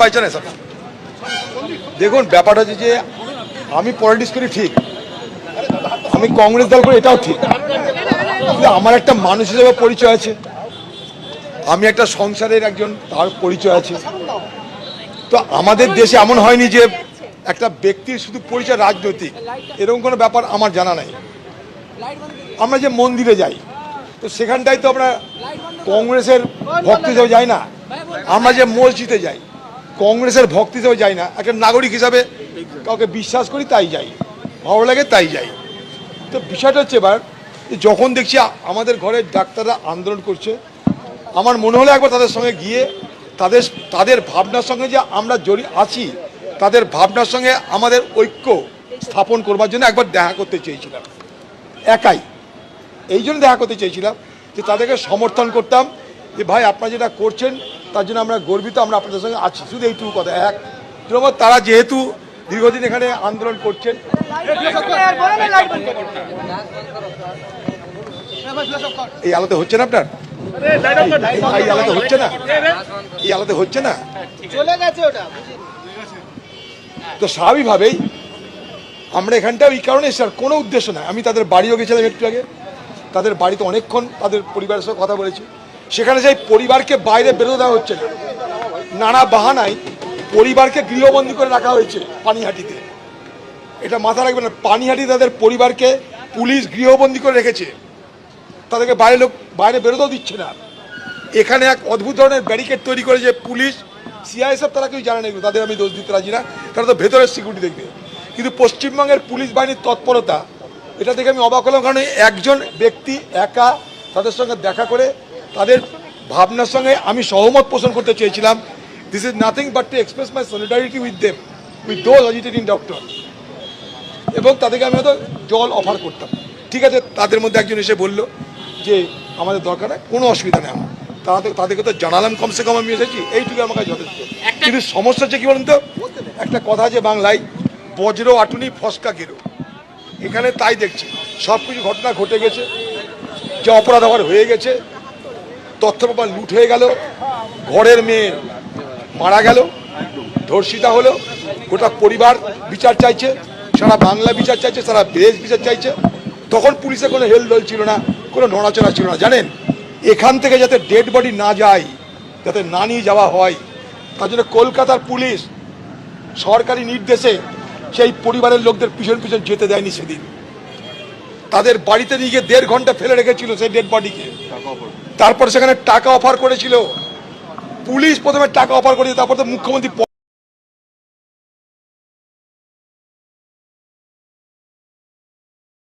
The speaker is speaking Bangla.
পাইছেন এসব। দেখুন ব্যাপারটা হচ্ছে যে আমি পলিটিক্স করি ঠিক, আমি কংগ্রেস দল করি এটাও ঠিক, কিন্তু আমার একটা মানুষ হিসেবে পরিচয় আছে, আমি একটা সংসারের একজন তার পরিচয় আছে। তো আমাদের দেশে এমন হয়নি যে একটা ব্যক্তির শুধু পরিচয় রাজনৈতিক, এরকম কোনো ব্যাপার আমার জানা নাই। আমরা যে মন্দিরে যাই তো সেখানটাই তো আমরা কংগ্রেসের ভক্তি হিসেবে যাই না, আমরা যে মসজিদে যাই কংগ্রেসের ভক্তি হিসেবে যাই না, একটা নাগরিক হিসাবে কাউকে বিশ্বাস করি তাই যাই, ভালো লাগে তাই যাই। তো বিষয়টা হচ্ছে এবার যখন দেখছি আমাদের ঘরের ডাক্তাররা আন্দোলন করছে, আমার মনে হলো একবার তাদের সঙ্গে গিয়ে তাদের ভাবনার সঙ্গে যে আমরা জড়িয়ে আছি, তাদের ভাবনার সঙ্গে আমাদের ঐক্য স্থাপন করবার জন্য একবার দেখা করতে চেয়েছিলাম, একাই এই জন্য দেখা করতে চেয়েছিলাম যে তাদেরকে সমর্থন করতাম যে ভাই আপনারা যেটা করছেন তার জন্য আমরা গর্বিত, আমরা আপনাদের সঙ্গে আছি, শুধু এইটুকু কথা। এক নম্বর, তারা যেহেতু দীর্ঘদিন এখানে আন্দোলন করছেন, এই আলোতে হচ্ছে না আপনার, এই আলোতে হচ্ছে না, এই আলোতে হচ্ছে না, তো স্বাভাবিকভাবেই আমরা এখানটাও এই কারণে এসে, আর কোনো উদ্দেশ্য নয়। আমি তাদের বাড়িও গেছিলাম একটু আগে, তাদের বাড়িতে অনেকক্ষণ তাদের পরিবারের সঙ্গে কথা বলেছি, সেখানে সেই পরিবারকে বাইরে বেরোতে দেওয়া হচ্ছে না, নানা বাহানায় পরিবারকে গৃহবন্দী করে রাখা হয়েছে পানিহাটিতে। এটা মাথা রাখবেন না, পানিহাটি তাদের পরিবারকে পুলিশ গৃহবন্দী করে রেখেছে, তাদেরকে বাইরে বেরোতেও দিচ্ছে না। এখানে এক অদ্ভুত ধরনের ব্যারিকেড তৈরি করে যে পুলিশ সিআইএসএফ তারা কেউ জানে না, এগুলো তাদের আমি দোষ দিতে রাজি না, তারা তো ভেতরের সিকিউরিটি দেখবে। কিন্তু পশ্চিমবঙ্গের পুলিশ বাহিনীর তৎপরতা, এটা দেখে আমি অবাক হলাম, কারণ একজন ব্যক্তি একা তাদের সঙ্গে দেখা করে তাদের ভাবনার সঙ্গে আমি সহমত পোষণ করতে চেয়েছিলাম। This is nothing but to express my solidarity with them, with those agitating doctor, এবং তাদেরকে আমি হয়তো জল অফার করতাম। ঠিক আছে, তাদের মধ্যে একজন এসে বলল যে আমাদের দরকার নেই, কোনো অসুবিধা নেই আমার, তাদেরকে তো জানালাম কমসে কম আমি এসেছি, এইটুকু আমার কাছে যথেষ্ট। কিন্তু সমস্যা হচ্ছে কি বলুন তো, একটা কথা আছে বাংলায়, বজ্র আটুনি ফসকা গেরো, এখানে তাই দেখছি সব কিছু ঘটনা ঘটে গেছে, যে অপরাধ আবার হয়ে গেছে, তথ্য প্রমাণ লুট হয়ে গেল, ঘরের মেয়ে মারা গেল, ধর্ষিতা হলো, গোটা পরিবার বিচার চাইছে, সারা বাংলা বিচার চাইছে, সারা দেশ বিচার চাইছে। তখন পুলিশের কোনো হেলদোল ছিল না, কোনো নড়াচড়া ছিল না। জানেন, এখান থেকে যাতে ডেড বডি না যায়, যাতে না নিয়ে যাওয়া হয়, তার জন্য কলকাতার পুলিশ সরকারি নির্দেশে সেই পরিবারের লোকদের পিছন পিছন যেতে দেয়নি। সেদিন তাদের বাড়িতে নিয়ে গিয়ে 1.5 ঘন্টা ফেলে রেখেছিল সেই ডেড বডিকে, তারপর সেখানে টাকা অফার করেছিল পুলিশ, প্রথমে টাকা অফার করেছে, তারপর তো মুখ্যমন্ত্রী